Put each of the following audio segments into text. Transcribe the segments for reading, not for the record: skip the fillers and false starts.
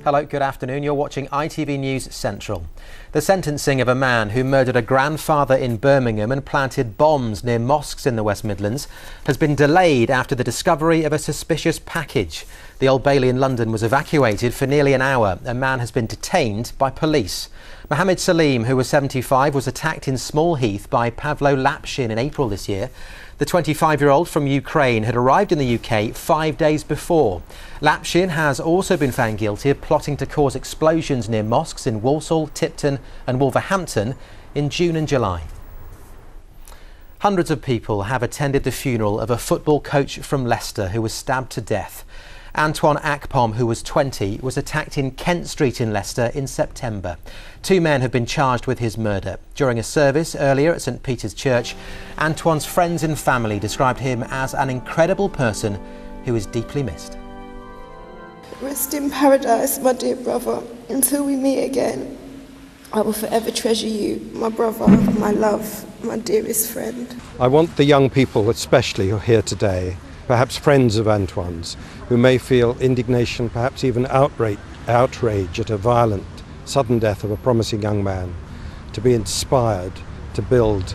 Hello, good afternoon. You're watching ITV News Central. The sentencing of a man who murdered a grandfather in Birmingham and planted bombs near mosques in the West Midlands has been delayed after the discovery of a suspicious package. The Old Bailey in London was evacuated for nearly an hour. A man has been detained by police. Mohammed Salim, who was 75, was attacked in Small Heath by Pavlo Lapshin in April this year. The 25-year-old from Ukraine had arrived in the UK 5 days before. Lapshin has also been found guilty of plotting to cause explosions near mosques in Walsall, Tipton and Wolverhampton in June and July. Hundreds of people have attended the funeral of a football coach from Leicester who was stabbed to death. Antoine Akpom, who was 20, was attacked in Kent Street in Leicester in September. 2 men have been charged with his murder. During a service earlier at St Peter's Church, Antoine's friends and family described him as an incredible person who is deeply missed. Rest in paradise, my dear brother. Until we meet again, I will forever treasure you, my brother, my love, my dearest friend. I want the young people, especially who are here today, perhaps friends of Antoine's, who may feel indignation, perhaps even outrage at a violent, sudden death of a promising young man, to be inspired to build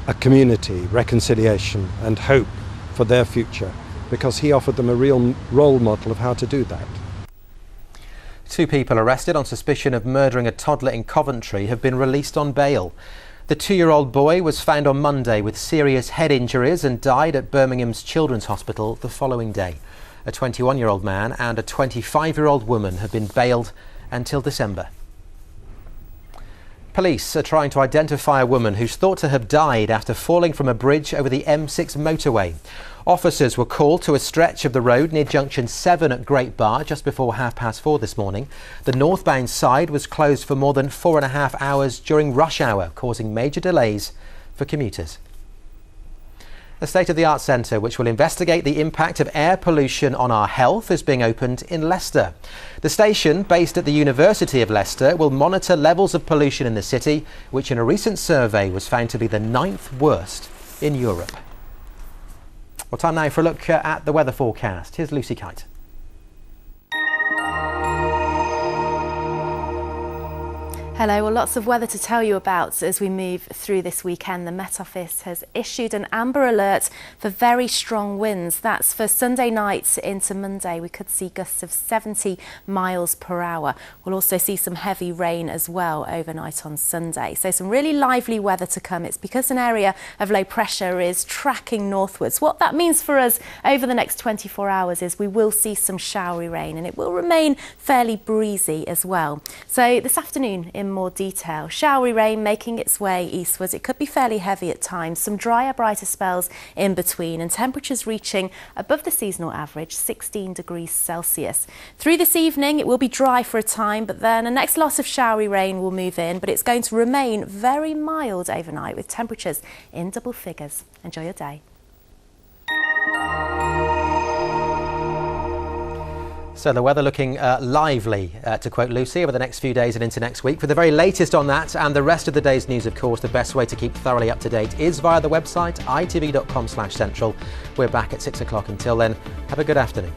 a community, reconciliation and hope for their future, because he offered them a real role model of how to do that. 2 people arrested on suspicion of murdering a toddler in Coventry have been released on bail. The 2-year-old boy was found on Monday with serious head injuries and died at Birmingham's Children's Hospital the following day. A 21-year-old man and a 25-year-old woman have been bailed until December. Police are trying to identify a woman who's thought to have died after falling from a bridge over the M6 motorway. Officers were called to a stretch of the road near Junction 7 at Great Bar just before 4:30 this morning. The northbound side was closed for more than 4.5 hours during rush hour, causing major delays for commuters. A state-of-the-art centre which will investigate the impact of air pollution on our health is being opened in Leicester. The station, based at the University of Leicester, will monitor levels of pollution in the city, which in a recent survey was found to be the 9th worst in Europe. Well, time now for a look at the weather forecast. Here's Lucy Kite. Hello, well, lots of weather to tell you about as we move through this weekend. The Met Office has issued an amber alert for very strong winds. That's for Sunday night into Monday. We could see gusts of 70 miles per hour. We'll also see some heavy rain as well overnight on Sunday. So some really lively weather to come. It's because an area of low pressure is tracking northwards. What that means for us over the next 24 hours is we will see some showery rain and it will remain fairly breezy as well. So this afternoon, in more detail, showery rain making its way eastwards. It could be fairly heavy at times, some drier, brighter spells in between, and temperatures reaching above the seasonal average, 16 degrees Celsius. Through this evening, it will be dry for a time, but then a next lot of showery rain will move in, but it's going to remain very mild overnight with temperatures in double figures. Enjoy your day. So the weather looking lively, to quote Lucy, over the next few days and into next week. For the very latest on that and the rest of the day's news, of course, the best way to keep thoroughly up to date is via the website itv.com/central. We're back at 6 o'clock. Until then, have a good afternoon.